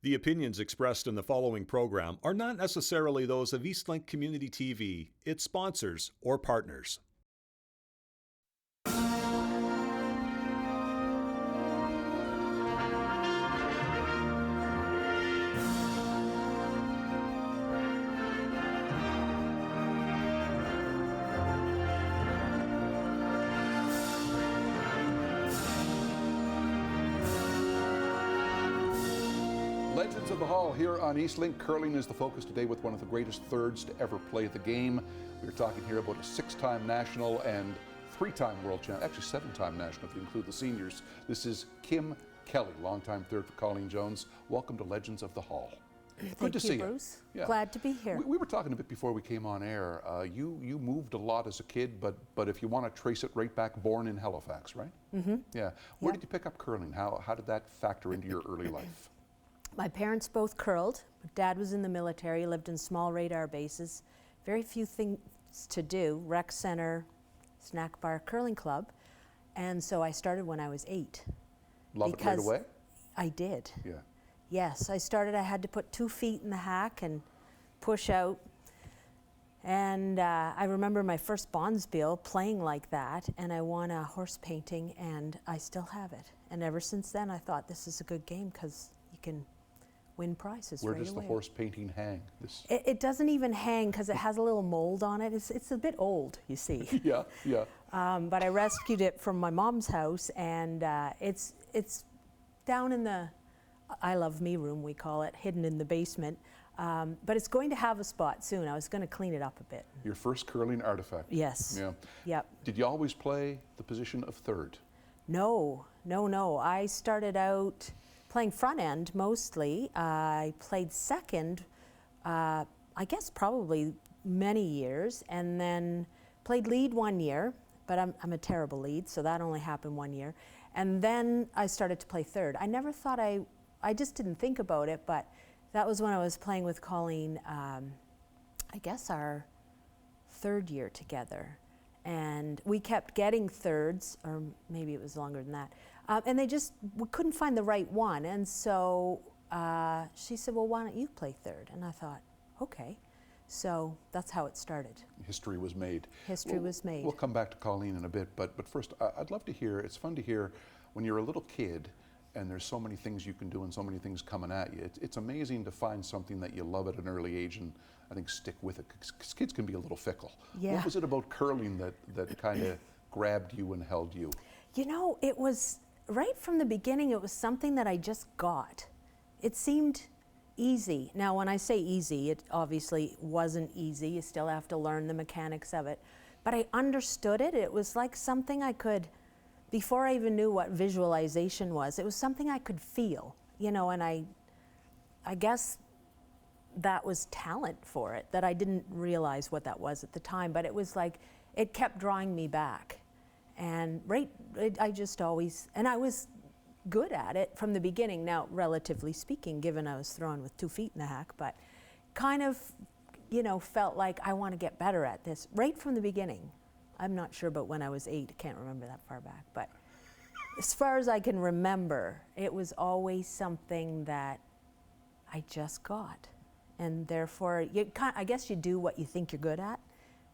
The opinions expressed in the following program are not necessarily those of Eastlink Community TV, its sponsors, or partners. Legends of the Hall here on Eastlink. Curling is the focus today with one of the greatest thirds to ever play the game. We're talking here about a 6-time national and 3-time world champion, actually 7-time national if you include the seniors. This is Kim Kelly, longtime third for Colleen Jones. Welcome to Legends of the Hall. Good to see you, Bruce. Yeah. Glad to be here. We were talking a bit before we came on air. You moved a lot as a kid, but if you want to trace it right back, born in Halifax, right? Mm-hmm. Yeah. Where did you pick up curling? How did that factor into your early life? My parents both curled. Dad was in the military, lived in small radar bases. Very few things to do, rec center, snack bar, curling club. And so I started when I was 8. Love it right away? I did. Yeah. Yes, I had to put 2 feet in the hack and push out. And I remember my first Bondsbill playing like that, and I won a horse painting, and I still have it. And ever since then, I thought this is a good game because you can win prizes. Where right does away. the horse painting hang? It doesn't even hang because it has a little mold on it. It's a bit old, you see. Yeah, yeah. But I rescued it from my mom's house, and it's down in the I Love Me room, we call it, hidden in the basement. But it's going to have a spot soon. I was going to clean it up a bit. Your first curling artifact. Yes. Yeah. Yep. Did you always play the position of third? No. I started out playing front end mostly. I played second, I guess probably many years, and then played lead 1 year, but I'm a terrible lead, so that only happened 1 year. And then I started to play third. I never thought I just didn't think about it, but that was when I was playing with Colleen, I guess our 3rd year together. And we kept getting thirds, or maybe it was longer than that. And we couldn't find the right one. And so she said, well, why don't you play third? And I thought, okay. So that's how it started. History was made. History was made. We'll come back to Colleen in a bit, but first, I'd love to hear, it's fun to hear when you're a little kid and there's so many things you can do and so many things coming at you. It's amazing to find something that you love at an early age and I think stick with it, because kids can be a little fickle. Yeah. What was it about curling that kind of grabbed you and held you? You know, it was, right from the beginning, it was something that I just got. It seemed easy. Now, when I say easy, it obviously wasn't easy. You still have to learn the mechanics of it. But I understood it. It was like something I could, before I even knew what visualization was, it was something I could feel, you know, and I guess that was talent for it, that I didn't realize what that was at the time, but it was like, it kept drawing me back. And I just always, and I was good at it from the beginning, now relatively speaking, given I was thrown with 2 feet in the hack, but kind of, you know, felt like I want to get better at this right from the beginning. I'm not sure about when I was 8, I can't remember that far back, but as far as I can remember, it was always something that I just got. And therefore, I guess you do what you think you're good at,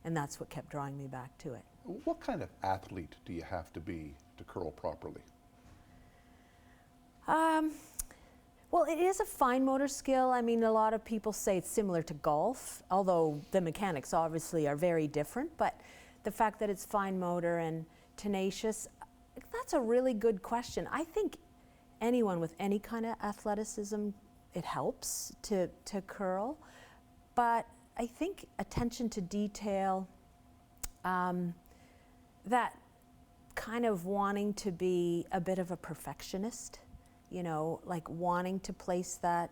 and that's what kept drawing me back to it. What kind of athlete do you have to be to curl properly? Well, it is a fine motor skill. I mean, a lot of people say it's similar to golf, although the mechanics obviously are very different, but the fact that it's fine motor and tenacious, that's a really good question. I think anyone with any kind of athleticism, it helps to curl, but I think attention to detail, that kind of wanting to be a bit of a perfectionist, you know, like wanting to place that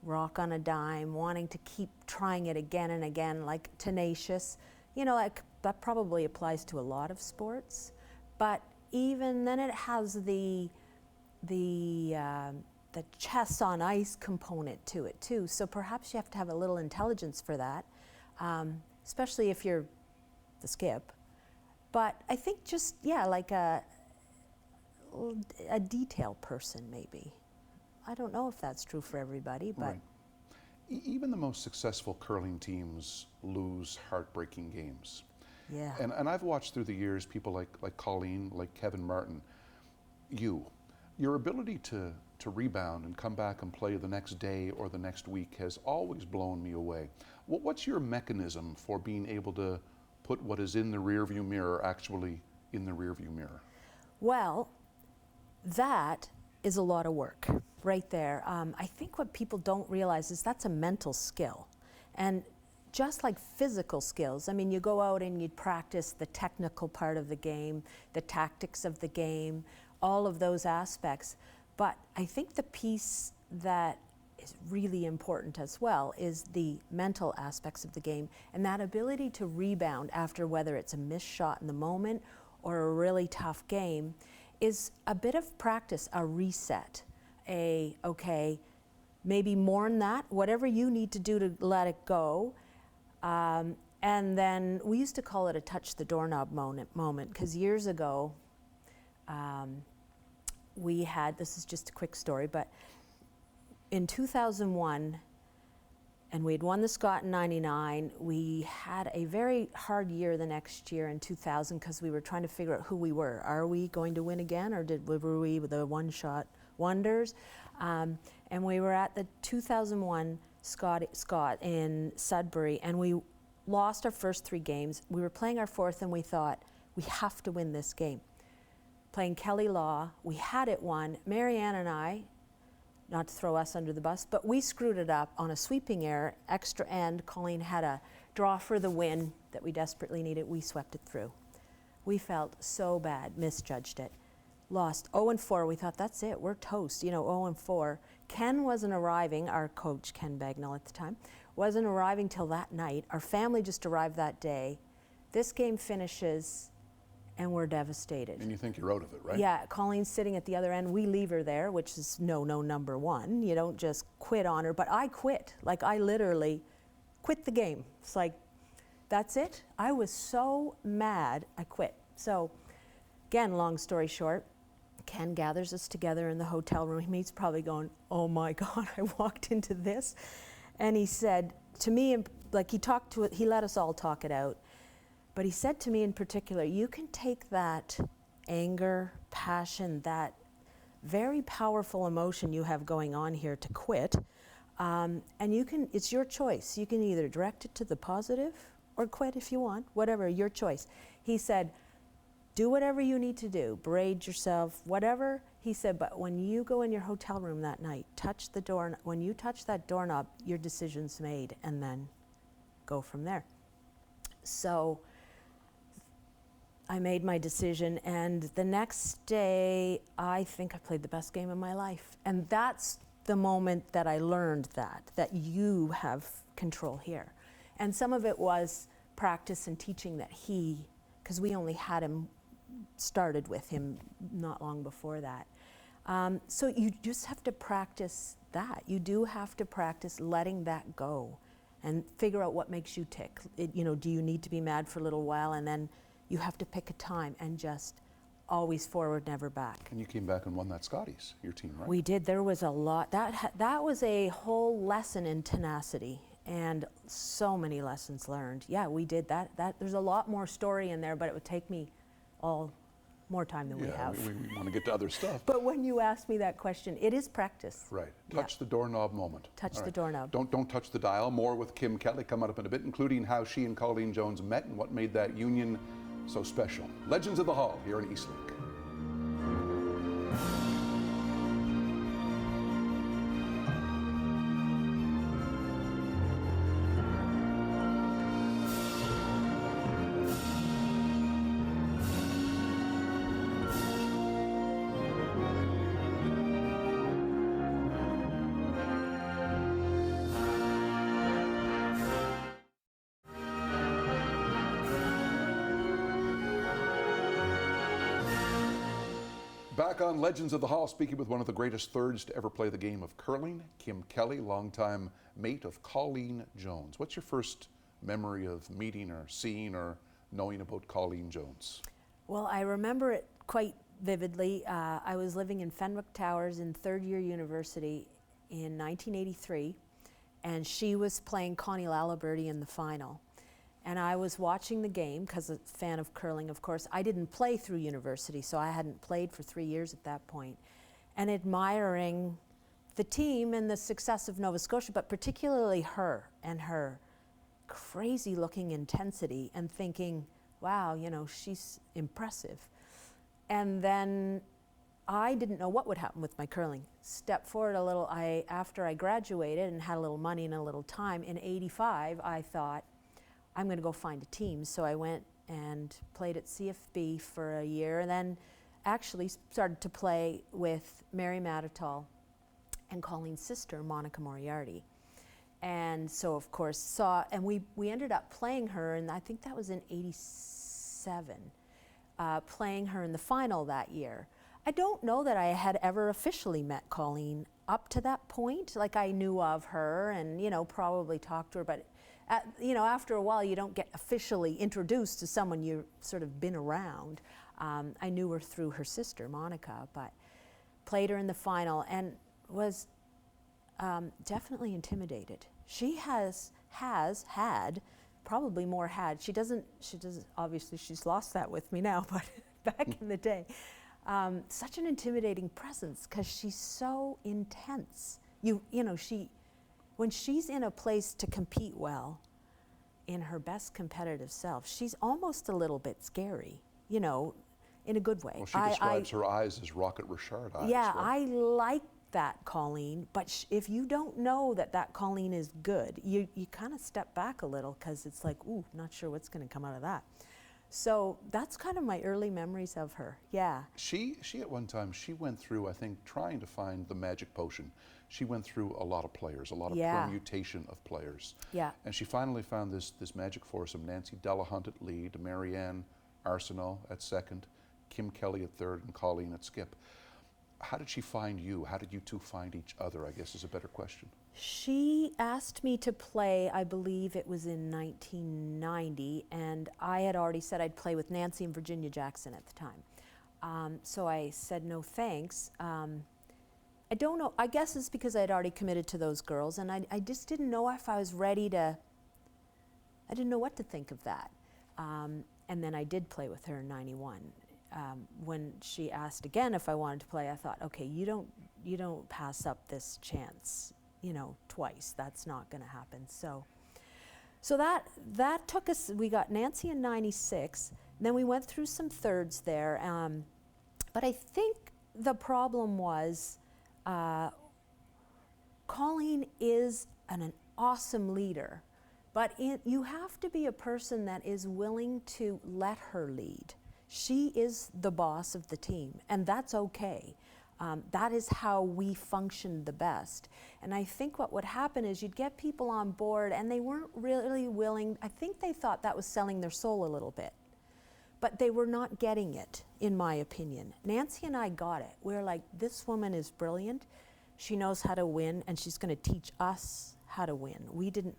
rock on a dime, wanting to keep trying it again and again, like tenacious, you know, like that probably applies to a lot of sports, but even then it has the chess on ice component to it too. So perhaps you have to have a little intelligence for that, especially if you're the skip. But I think just, yeah, like a detail person maybe. I don't know if that's true for everybody, but Right. Even the most successful curling teams lose heartbreaking games. yeah. And I've watched through the years people like Colleen, like Kevin Martin, your ability to rebound and come back and play the next day or the next week has always blown me away. What's your mechanism for being able to put what is in the rearview mirror actually in the rearview mirror? Well, that is a lot of work right there. I think what people don't realize is that's a mental skill. And just like physical skills, I mean, you go out and you practice the technical part of the game, the tactics of the game, all of those aspects. But I think the piece that is really important as well is the mental aspects of the game, and that ability to rebound after whether it's a missed shot in the moment or a really tough game is a bit of practice, a reset, okay, maybe mourn that, whatever you need to do to let it go. And then we used to call it a touch the doorknob moment, because years ago, we had, this is just a quick story, but in 2001, and we had won the Scott in 99, we had a very hard year the next year in 2000 because we were trying to figure out who we were. Are we going to win again, or were we the one-shot wonders? And we were at the 2001 Scott in Sudbury, and we lost our first 3 games. We were playing our 4th, and we thought, we have to win this game. Playing Kelly Law, we had it won. Marianne and I, not to throw us under the bus, but we screwed it up on a sweeping error, extra end. Colleen had a draw for the win that we desperately needed. We swept it through. We felt so bad, misjudged it. Lost 0-4, we thought that's it, we're toast, 0-4. Ken wasn't arriving, our coach, Ken Bagnall at the time, wasn't arriving till that night. Our family just arrived that day. This game finishes, and we're devastated. And you think you're out of it, right? Yeah, Colleen's sitting at the other end. We leave her there, which is no, number one. You don't just quit on her. But I quit. Like, I literally quit the game. It's like, that's it. I was so mad, I quit. So, again, long story short, Ken gathers us together in the hotel room. He's probably going, oh my God, I walked into this. And he said to me, like, he let us all talk it out. But he said to me in particular, you can take that anger, passion, that very powerful emotion you have going on here to quit, and it's your choice. You can either direct it to the positive or quit if you want, whatever, your choice. He said, do whatever you need to do, braid yourself, whatever. He said, but when you go in your hotel room that night, touch the door, when you touch that doorknob, your decision's made, and then go from there. So I made my decision, and the next day, I think I played the best game of my life. And that's the moment that I learned that you have control here. And some of it was practice and teaching that because we only had him, started with him not long before that. So you just have to practice that. You do have to practice letting that go and figure out what makes you tick. Do you need to be mad for a little while, and then you have to pick a time and just always forward, never back. And you came back and won that Scotties, your team, right? We did. There was a lot. That was a whole lesson in tenacity, and so many lessons learned. Yeah, we did that. There's a lot more story in there, but it would take me more time than we have. We want to get to other stuff. But when you ask me that question, it is practice. Right. Touch the doorknob moment. Touch the doorknob. Don't touch the dial. More with Kim Kelly coming up in a bit, including how she and Colleen Jones met and what made that union so special. Legends of the Hall here in Eastlink. Back on Legends of the Hall, speaking with one of the greatest thirds to ever play the game of curling, Kim Kelly, longtime mate of Colleen Jones. What's your first memory of meeting or seeing or knowing about Colleen Jones? Well, I remember it quite vividly. I was living in Fenwick Towers in third year university in 1983, and she was playing Connie Laliberty in the final. And I was watching the game, because I'm a fan of curling, of course. I didn't play through university, so I hadn't played for 3 years at that point, and admiring the team and the success of Nova Scotia, but particularly her and her crazy looking intensity, and thinking, wow, you know, she's impressive. And then I didn't know what would happen with my curling. Step forward a little, after I graduated and had a little money and a little time, in '85, I thought, I'm going to go find a team. So I went and played at CFB for a year, and then actually started to play with Mary Matitol and Colleen's sister, Monica Moriarty. And so, of course, we ended up playing her, and I think that was in '87, playing her in the final that year. I don't know that I had ever officially met Colleen up to that point. Like, I knew of her and, you know, probably talked to her, but you know, after a while you don't get officially introduced to someone you've sort of been around. I knew her through her sister, Monica, but played her in the final and was definitely intimidated. She has had, probably more had, she doesn't, obviously she's lost that with me now, but back in the day, such an intimidating presence, because she's so intense. You know, when she's in a place to compete well, in her best competitive self, she's almost a little bit scary, you know, in a good way. Well, she describes her eyes as Rocket Richard eyes. Yeah, right? I like that Colleen, but if you don't know that Colleen is good, you kind of step back a little, because it's like, ooh, not sure what's going to come out of that. So that's kind of my early memories of her, yeah. She at one time, she went through, I think, trying to find the magic potion. She went through a lot of players, a lot of permutation of players. Yeah. And she finally found this magic foursome: Nancy Delahunt at lead, Marianne Arsenault at second, Kim Kelly at third, and Colleen at skip. How did she find you? How did you two find each other, I guess is a better question. She asked me to play, I believe it was in 1990, and I had already said I'd play with Nancy and Virginia Jackson at the time. So I said no thanks. I don't know, I guess it's because I'd already committed to those girls, and I just didn't know if I was ready to, I didn't know what to think of that. And then I did play with her in '91. When she asked again if I wanted to play, I thought, okay, you don't pass up this chance, you know, twice. That's not going to happen. So that took us. We got Nancy in '96. Then we went through some thirds there. But I think the problem was, Colleen is an awesome leader, but you have to be a person that is willing to let her lead. She is the boss of the team, and that's okay. That is how we function the best. And I think what would happen is you'd get people on board, and they weren't really willing. I think they thought that was selling their soul a little bit, but they were not getting it, in my opinion. Nancy and I got it. We were like, this woman is brilliant. She knows how to win, and she's going to teach us how to win. We didn't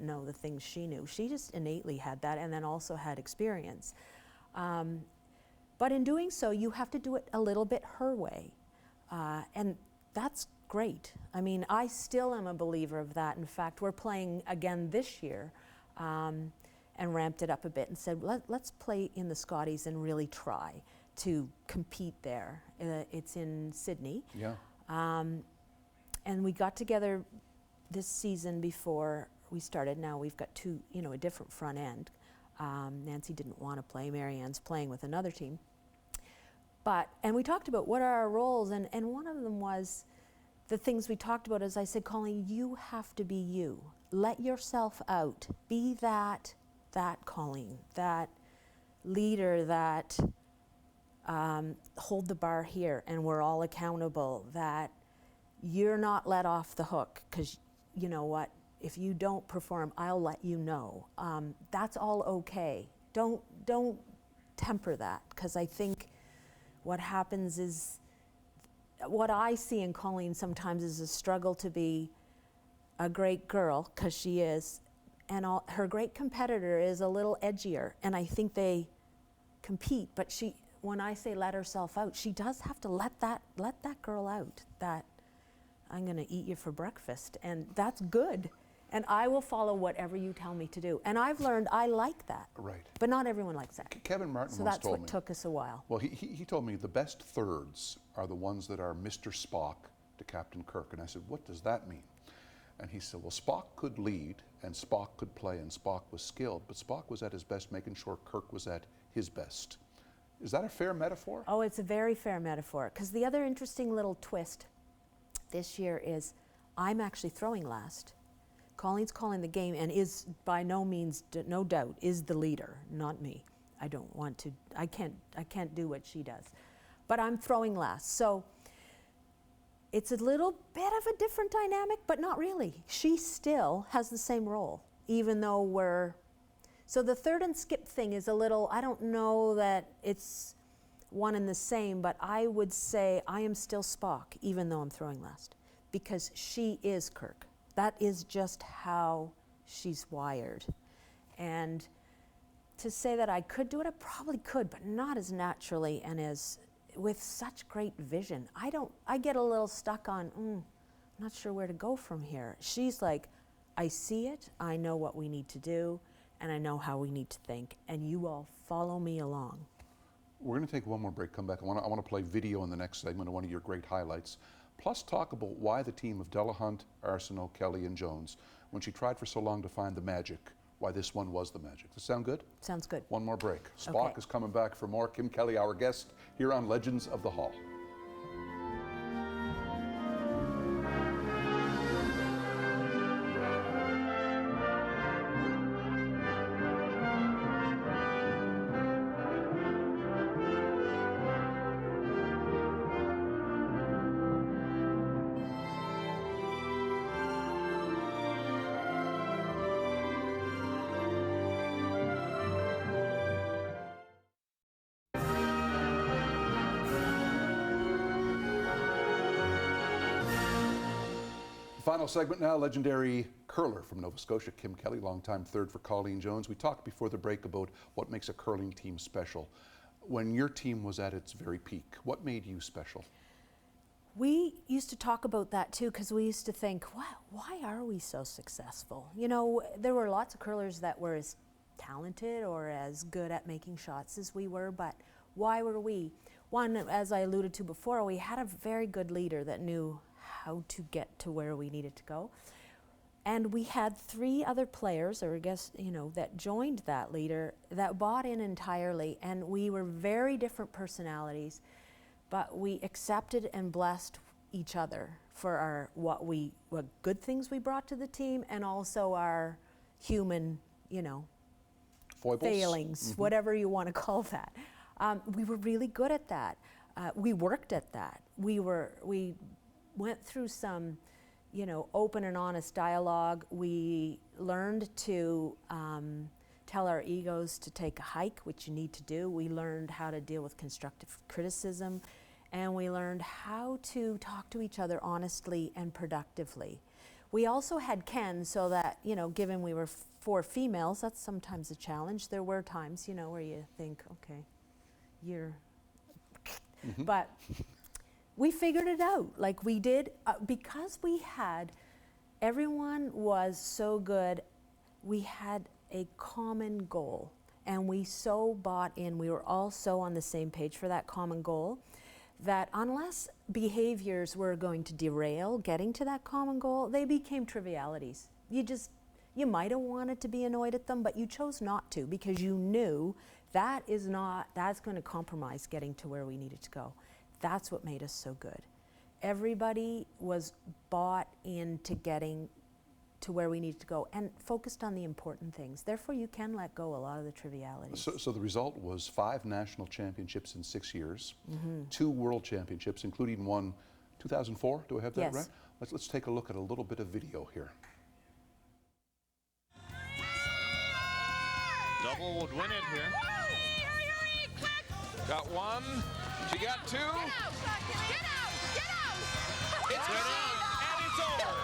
know the things she knew. She just innately had that, and then also had experience. But in doing so, you have to do it a little bit her way. And that's great. I mean, I still am a believer of that. In fact, we're playing again this year, and ramped it up a bit and said, let's play in the Scotties and really try to compete there. It's in Sydney. Yeah. And we got together this season before we started. Now we've got two, you know, a different front end. Nancy didn't want to play. Marianne's playing with another team. And we talked about what are our roles, and one of them was, the things we talked about is I said, Colleen, you have to be you. Let yourself out. Be that Colleen, that leader, that hold the bar here and we're all accountable, that you're not let off the hook, because you know what, if you don't perform, I'll let you know. That's all okay. Don't temper that, because I think what happens is, what I see in Colleen sometimes is a struggle to be a great girl, because she is, and her great competitor is a little edgier, and I think they compete, but when I say let herself out, she does have to let that girl out, that I'm going to eat you for breakfast, and that's good. And I will follow whatever you tell me to do. And I've learned I like that. Right. But not everyone likes that. Kevin Martin So once that's told what me. took us a while. Well, he told me the best thirds are the ones that are Mr. Spock to Captain Kirk. And I said, what does that mean? And he said, well, Spock could lead, and Spock could play, and Spock was skilled, but Spock was at his best making sure Kirk was at his best. Is that a fair metaphor? Oh, it's a very fair metaphor. Because the other interesting little twist this year is I'm actually throwing last. Colleen's calling the game and is by no means, no doubt, is the leader, not me. I don't want to, I can't do what she does. But I'm throwing last. So it's a little bit of a different dynamic, but not really. She still has the same role, even though we're, so the third and skip thing is a little, I don't know that it's one and the same, but I would say I am still Spock, even though I'm throwing last, because she is Kirk. That is just how she's wired. And to say that I could do it, I probably could, but not as naturally and as with such great vision. I get a little stuck on, I'm not sure where to go from here. She's like, I see it, I know what we need to do, and I know how we need to think, and you all follow me along. We're going to take one more break, come back. I want to play video in the next segment of one of your great highlights. Plus talk about why the team of Delahunt, Arsenault, Kelly and Jones, when she tried for so long to find the magic, why this one was the magic. Does that sound good? Sounds good. One more break. Spock is coming back for more. Kim Kelly, our guest, here on Legends of the Hall. Final segment now, legendary curler from Nova Scotia, Kim Kelly, longtime third for Colleen Jones. We talked before the break about what makes a curling team special. When your team was at its very peak, what made you special? We used to talk about that too, because we used to think, wow, why are we so successful? You know, there were lots of curlers that were as talented or as good at making shots as we were, but why were we? One, as I alluded to before, we had a very good leader that knew how to get to where we needed to go. And we had 3 other players, or I guess, you know, that joined that leader that bought in entirely, and we were very different personalities, but we accepted and blessed each other for our what good things we brought to the team, and also our human, you know, Foibles? failings, whatever you want to call that. We were really good at that. We worked at that. We went through some, you know, open and honest dialogue. We learned to tell our egos to take a hike, which you need to do. We learned how to deal with constructive criticism, and we learned how to talk to each other honestly and productively. We also had Ken, so that, you know, given we were 4 females, that's sometimes a challenge. There were times, you know, where you think, okay, you're, but we figured it out, like we did, because everyone was so good, we had a common goal, and we so bought in, we were all so on the same page for that common goal, that unless behaviors were going to derail getting to that common goal, they became trivialities. You might have wanted to be annoyed at them, but you chose not to, because you knew that's going to compromise getting to where we needed to go. That's what made us so good. Everybody was bought into getting to where we needed to go and focused on the important things. Therefore, you can let go a lot of the trivialities. So the result was 5 national championships in 6 years, 2 world championships, including one 2004. Do I have that Yes. right? Let's take a look at a little bit of video here. Double would win it here. Got 1. She got 2. Get out! Get out! It's in, and it's over.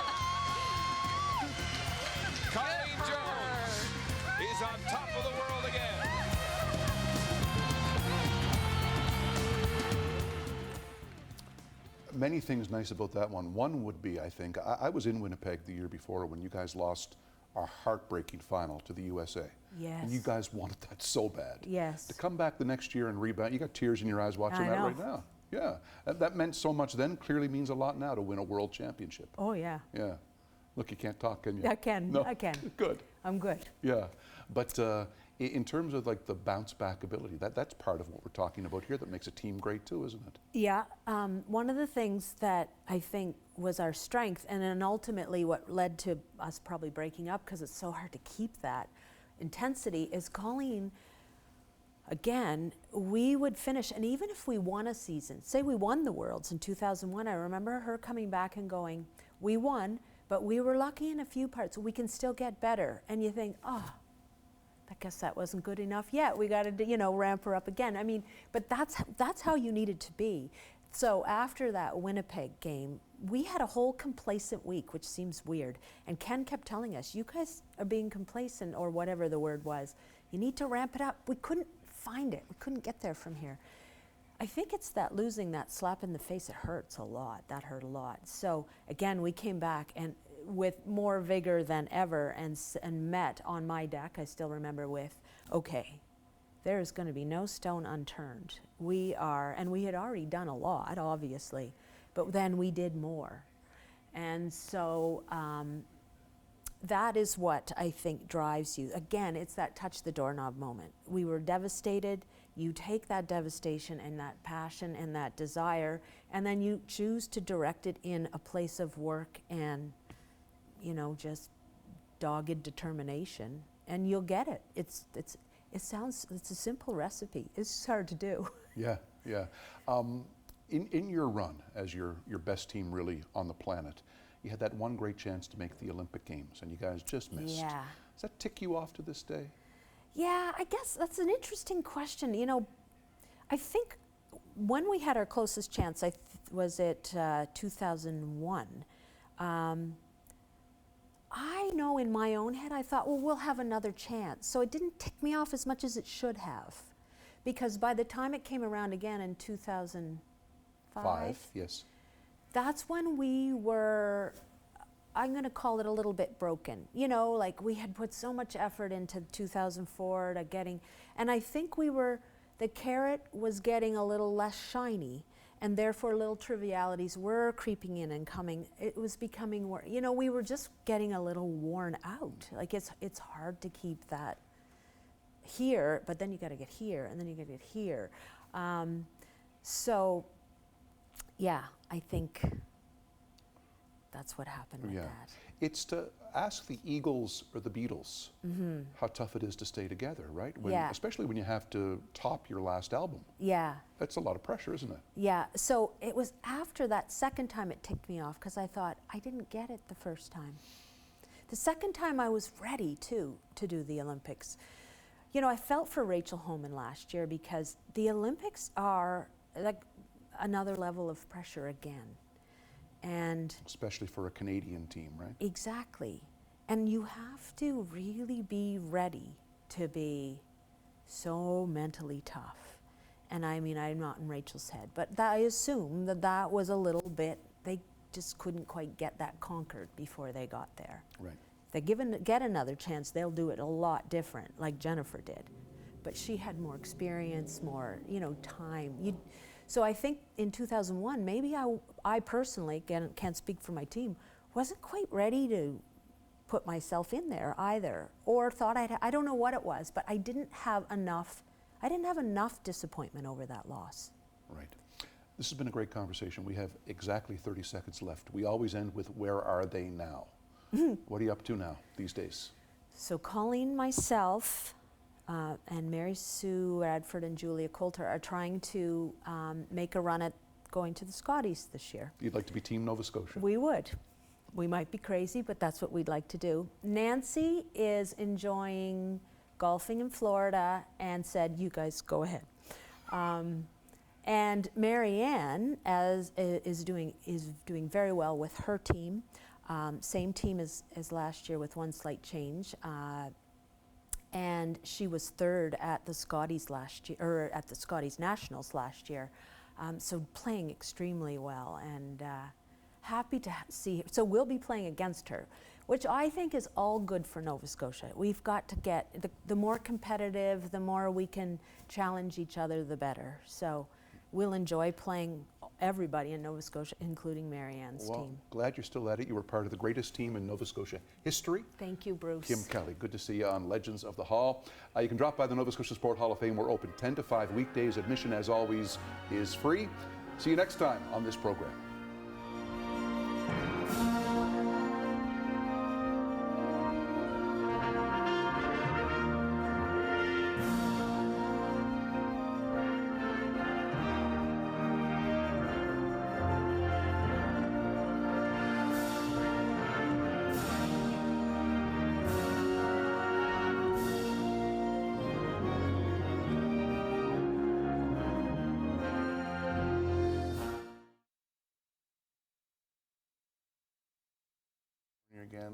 Colleen Jones is on top of the world again. many things nice about that one. One would be, I think, I was in Winnipeg the year before when you guys lost our heartbreaking final to the USA. Yes. And you guys wanted that so bad. Yes. To come back the next year and rebound, you got tears in your eyes watching I that know. right now. Yeah, that meant so much then, clearly means a lot now to win a world championship. Oh, yeah. Yeah. Look, you can't talk, can you? I can. No? I can. Good. I'm good. Yeah. But in terms of like the bounce back ability, that's part of what we're talking about here that makes a team great too, isn't it? Yeah, one of the things that I think was our strength, and then ultimately what led to us probably breaking up, because it's so hard to keep that intensity, is Colleen, again, we would finish, and even if we won a season, say we won the Worlds in 2001, I remember her coming back and going, we won, but we were lucky in a few parts, we can still get better. And you think, oh, I guess that wasn't good enough yet. We got to, ramp her up again. I mean, but that's how you needed to be. So after that Winnipeg game, we had a whole complacent week, which seems weird. And Ken kept telling us, you guys are being complacent, or whatever the word was. You need to ramp it up. We couldn't find it. We couldn't get there from here. I think it's that losing that slap in the face, it hurts a lot. That hurt a lot. So again, we came back and with more vigor than ever and met on my deck, I still remember, with, okay, there is going to be no stone unturned. We are, and we had already done a lot, obviously, but then we did more. And so that is what I think drives you. Again, it's that touch the doorknob moment. We were devastated. You take that devastation and that passion and that desire, and then you choose to direct it in a place of work and just dogged determination, and you'll get it. It's a simple recipe. It's just hard to do. Yeah, yeah. In your run as your best team really on the planet, you had that one great chance to make the Olympic Games, and you guys just missed. Yeah. Does that tick you off to this day? Yeah, I guess that's an interesting question. I think when we had our closest chance, was it 2001. I know in my own head, I thought, well, we'll have another chance. So it didn't tick me off as much as it should have. Because by the time it came around again in 2005, yes. That's when we were, I'm going to call it a little bit broken. Like we had put so much effort into 2004 to getting, and I think the carrot was getting a little less shiny. And therefore, little trivialities were creeping in and coming. It was becoming more, we were just getting a little worn out. Like it's hard to keep that here, but then you got to get here, and then you got to get here. So, yeah, I think that's what happened with that. It's to ask the Eagles or the Beatles how tough it is to stay together, right? Especially when you have to top your last album. Yeah. That's a lot of pressure, isn't it? Yeah, so it was after that second time it ticked me off, because I thought, I didn't get it the first time. The second time I was ready, too, to do the Olympics. I felt for Rachel Homan last year, because the Olympics are like another level of pressure again. And especially for a Canadian team, right? Exactly. And you have to really be ready to be so mentally tough. And I mean, I'm not in Rachel's head, but I assume that was a little bit, they just couldn't quite get that conquered before they got there. Right. If they get another chance, they'll do it a lot different, like Jennifer did. But she had more experience, more, time. So I think in 2001, maybe I personally, can't speak for my team, wasn't quite ready to put myself in there either, or thought I don't know what it was, but I didn't have enough disappointment over that loss. Right. This has been a great conversation. We have exactly 30 seconds left. We always end with, where are they now? What are you up to now these days? So Colleen, myself, and Mary Sue Radford and Julia Coulter are trying to make a run at going to the Scotties this year. You'd like to be Team Nova Scotia? We would. We might be crazy, but that's what we'd like to do. Nancy is enjoying golfing in Florida and said, you guys go ahead. And Marianne is doing very well with her team. Same team as last year with one slight change. And she was third at the Scotties last year, or at the Scotties Nationals last year. So playing extremely well, and happy to see her. So we'll be playing against her, which I think is all good for Nova Scotia. We've got to get, the more competitive, the more we can challenge each other, the better. So we'll enjoy playing everybody in Nova Scotia, including Marianne's Well, team. glad you're still at it. You were part of the greatest team in Nova Scotia history. Thank you, Bruce. Kim Kelly, good to see you on Legends of the Hall. You can drop by the Nova Scotia Sport Hall of Fame. We're open 10 to 5 weekdays. Admission, as always, is free. See you next time on this program. Again.